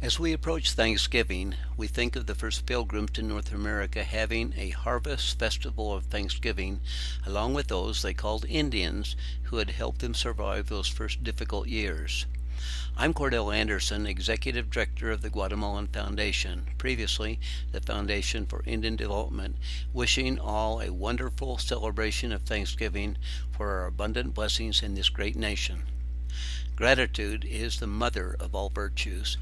As we approach Thanksgiving, we think of the first pilgrims to North America having a harvest festival of Thanksgiving, along with those they called Indians who had helped them survive those first difficult years. I'm Cordell Anderson, Executive Director of the Guatemalan Foundation, previously the Foundation for Indian Development, wishing all a wonderful celebration of Thanksgiving for our abundant blessings in this great nation. Gratitude is the mother of all virtues,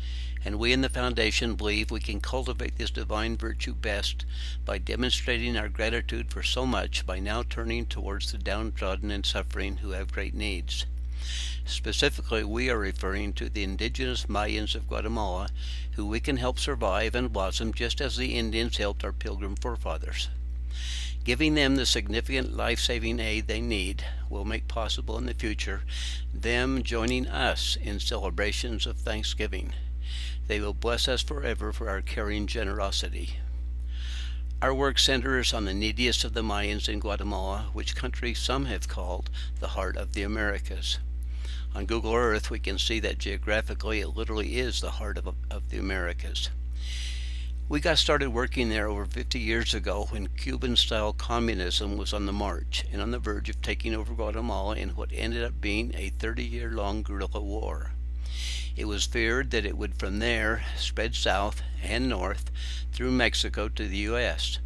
and we in the Foundation believe we can cultivate this divine virtue best by demonstrating our gratitude for so much by now turning towards the downtrodden and suffering who have great needs. Specifically, we are referring to the indigenous Mayans of Guatemala, who we can help survive and blossom just as the Indians helped our pilgrim forefathers. Giving them the significant life-saving aid they need will make possible in the future them joining us in celebrations of Thanksgiving. They will bless us forever for our caring generosity. Our work centers on the neediest of the Mayans in Guatemala, which country some have called the heart of the Americas. On Google Earth, we can see that geographically it literally is the heart of the Americas. We got started working there over 50 years ago when Cuban-style communism was on the march and on the verge of taking over Guatemala in what ended up being a 30-year-long guerrilla war. It was feared that it would from there spread south and north through Mexico to the U.S.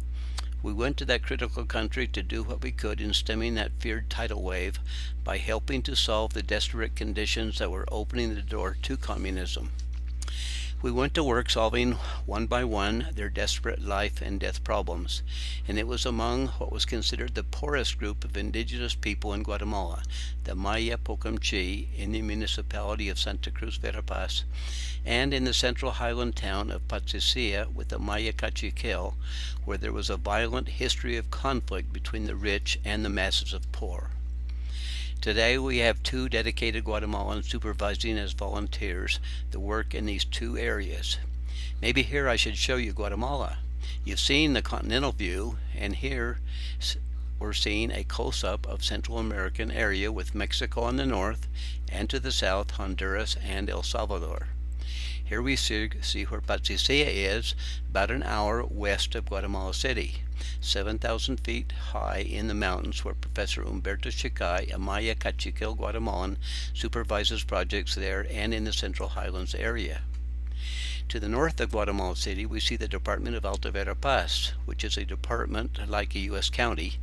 We went to that critical country to do what we could in stemming that feared tidal wave by helping to solve the desperate conditions that were opening the door to communism. We went to work solving one by one their desperate life and death problems, and it was among what was considered the poorest group of indigenous people in Guatemala, the Maya Pocumchi in the municipality of Santa Cruz Verapaz, and in the central highland town of Patzicia with the Maya Cachiquel, where there was a violent history of conflict between the rich and the masses of poor. Today we have 2 dedicated Guatemalans supervising as volunteers the work in these 2 areas. Maybe here I should show you Guatemala. You've seen the continental view, and here we're seeing a close-up of Central American area with Mexico on the north, and to the south Honduras and El Salvador. Here we see where Patzicia is, about an hour west of Guatemala City, 7,000 feet high in the mountains, where Professor Humberto Chicay, a Maya Cachiquel Guatemalan, supervises projects there and in the Central Highlands area. To the north of Guatemala City, we see the Department of Alta Verapaz, which is a department like a U.S. county,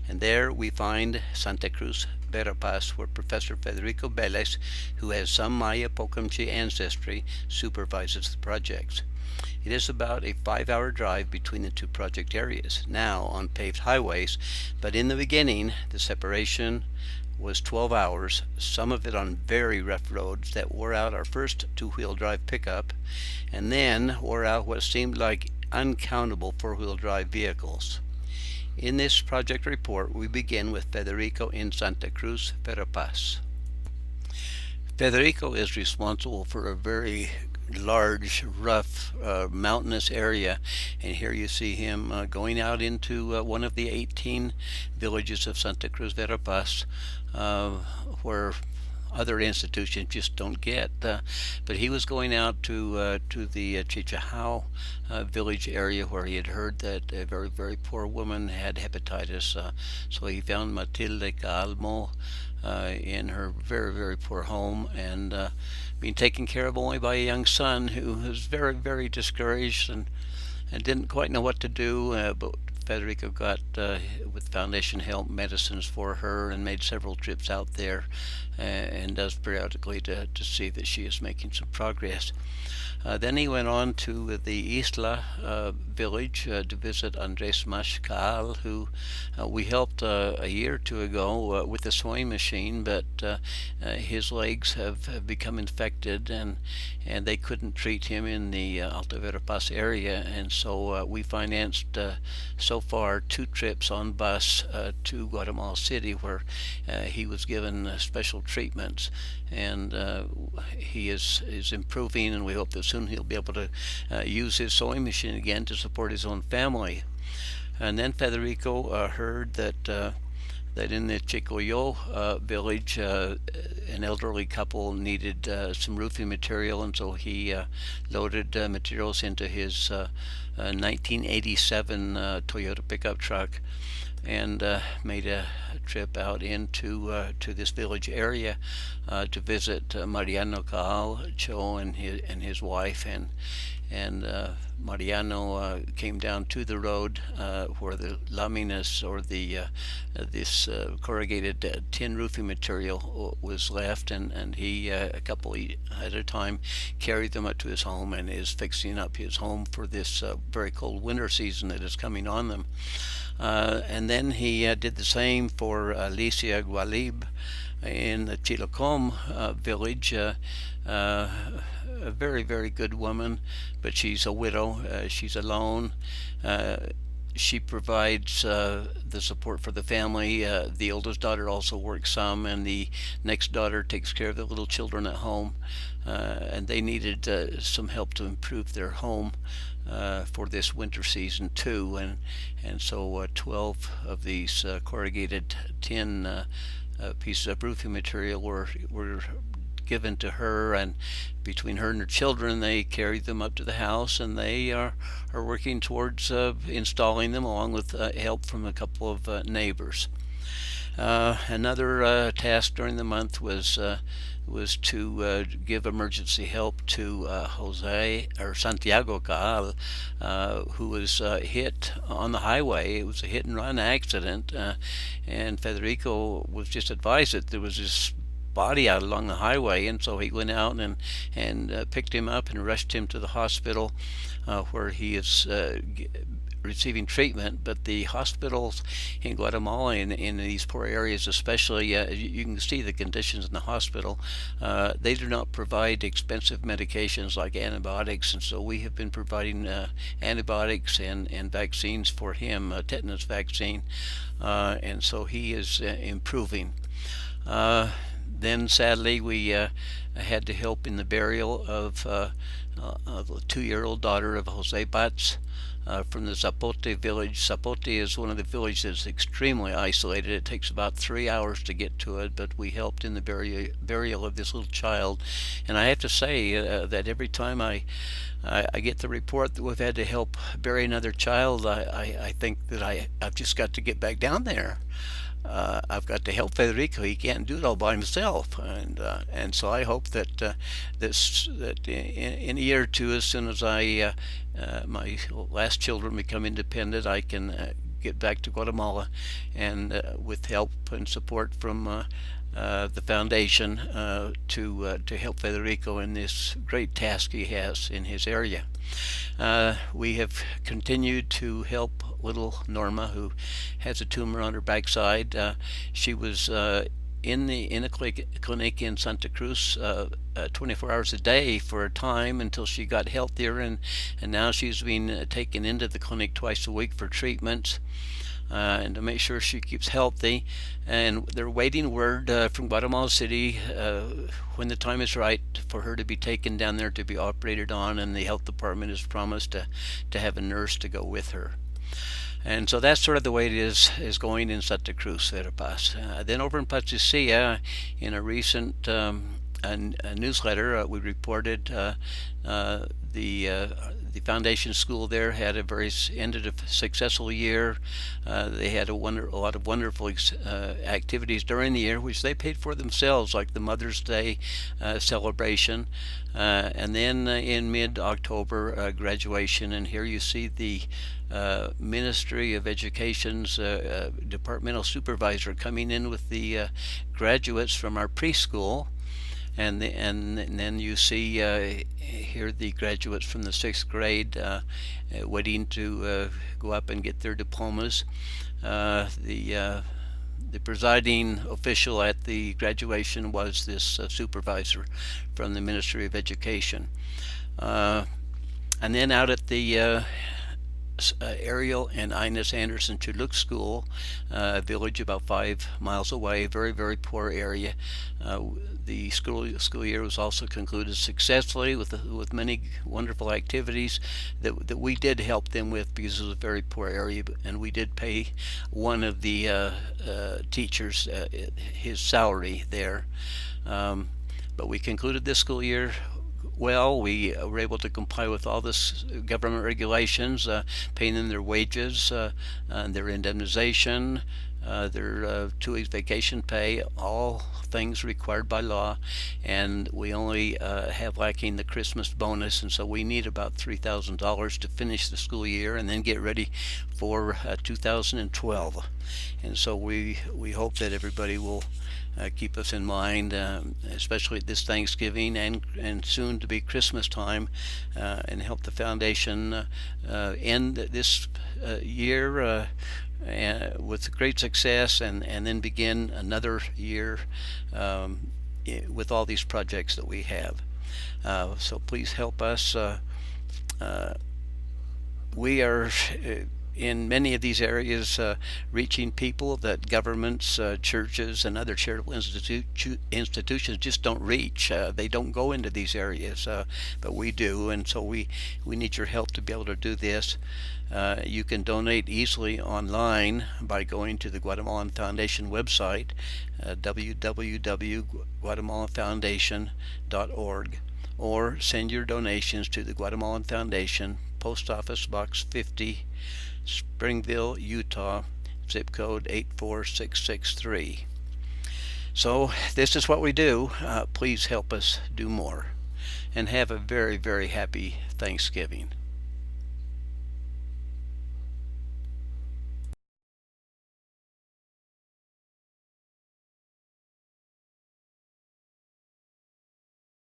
and there we find Santa Cruz Verapaz, where Professor Federico Vélez, who has some Maya Pocumchi ancestry, supervises the projects. It is about a 5-hour drive between the 2 project areas, now on paved highways, but in the beginning the separation was 12 hours, some of it on very rough roads that wore out our first 2-wheel drive pickup, and then wore out what seemed like uncountable 4-wheel drive vehicles. In this project report, we begin with Federico in Santa Cruz Verapaz. Federico is responsible for a very large, rough, mountainous area, and here you see him going out into one of the 18 villages of Santa Cruz Verapaz, where other institutions just don't get. But he was going out to the Chichahau village area, where he had heard that a very, very poor woman had hepatitis. So he found Matilde Calmo in her very, very poor home, and being taken care of only by a young son who was very, very discouraged and didn't quite know what to do, but Federico got, with foundation help, medicines for her and made several trips out there, and does periodically to see that she is making some progress. Then he went on to the Isla village to visit Andres Mashcal, who we helped a year or 2 ago with a sewing machine, but his legs have become infected, and they couldn't treat him in the Alta Verapaz area, and so we financed so far 2 trips on bus to Guatemala City, where he was given special treatments, and he is improving, and we hope that soon he'll be able to use his sewing machine again to support his own family. And then Federico heard that that in the Chicoyo village, an elderly couple needed some roofing material, and so he loaded materials into his 1987 Toyota pickup truck and made a trip out into to this village area to visit Mariano Caal and his wife, and Mariano came down to the road where the laminas, or the this corrugated tin roofing material was left, and he a couple at a time carried them up to his home and is fixing up his home for this very cold winter season that is coming on them. And then he did the same for Alicia Gualib in the Chilocom village. A very, very good woman, but she's a widow. She's alone. She provides the support for the family. The oldest daughter also works some, and the next daughter takes care of the little children at home. And they needed some help to improve their home for this winter season too. And so 12 of these corrugated tin pieces of roofing material were given to her, and between her and her children they carried them up to the house, and they are working towards installing them, along with help from a couple of neighbors. Another task during the month was to give emergency help to Jose, or Santiago Caal, who was hit on the highway. It was a hit and run accident, and Federico was just advised that there was this body out along the highway, and so he went out and picked him up and rushed him to the hospital, where he is receiving treatment. But the hospitals in Guatemala, in these poor areas especially, you can see the conditions in the hospital. They do not provide expensive medications like antibiotics, and so we have been providing antibiotics and vaccines for him, a tetanus vaccine, and so he is improving. Then sadly we had to help in the burial of the 2-year-old daughter of Jose Batz from the Zapote village. Zapote is one of the villages that's extremely isolated. It takes about 3 hours to get to it, but we helped in the burial of this little child. And I have to say that every time I get the report that we've had to help bury another child, I think that I've just got to get back down there. I've got to help Federico. He can't do it all by himself, and so I hope that that in a year or two, as soon as my last children become independent, I can get back to Guatemala, and with help and support from the foundation to help Federico in this great task he has in his area. We have continued to help little Norma, who has a tumor on her backside. She was in a clinic in Santa Cruz 24 hours a day for a time until she got healthier, and now she's been taken into the clinic twice a week for treatments. And to make sure she keeps healthy, and they're waiting word from Guatemala City when the time is right for her to be taken down there to be operated on, and the health department has promised to have a nurse to go with her. And so that's sort of the way it is going in Santa Cruz Verapaz. Then over in Patzicia, in a recent a newsletter, we reported the foundation school there had ended a successful year. They had a lot of wonderful activities during the year, which they paid for themselves, like the Mother's Day celebration, and then in mid-October graduation. And here you see the Ministry of Education's departmental supervisor coming in with the graduates from our preschool. And then you see here the graduates from the 6th grade waiting to go up and get their diplomas. The presiding official at the graduation was this supervisor from the Ministry of Education. And then out at the Ariel and Ines Anderson Chuluk School, a village about 5 miles away, very, very poor area. The school year was also concluded successfully with many wonderful activities that we did help them with because it was a very poor area, and we did pay one of the teachers his salary there. But we concluded this school year well. We were able to comply with all this government regulations, paying them their wages, and their indemnization, their 2 weeks vacation pay, all things required by law. And we only have lacking the Christmas bonus, and so we need about $3,000 to finish the school year and then get ready for 2012. And so we hope that everybody will keep us in mind, especially at this Thanksgiving and soon to be Christmas time, and help the foundation end this year with great success, and then begin another year with all these projects that we have. So please help us. We are in many of these areas reaching people that governments, churches, and other charitable institutions just don't reach. They don't go into these areas, but we do, and so we need your help to be able to do this. You can donate easily online by going to the Guatemalan Foundation website, www.guatemalanfoundation.org, or send your donations to the Guatemalan Foundation, Post Office Box 50, Springville, Utah, zip code 84663. So this is what we do. Please help us do more, and have a very, very happy Thanksgiving.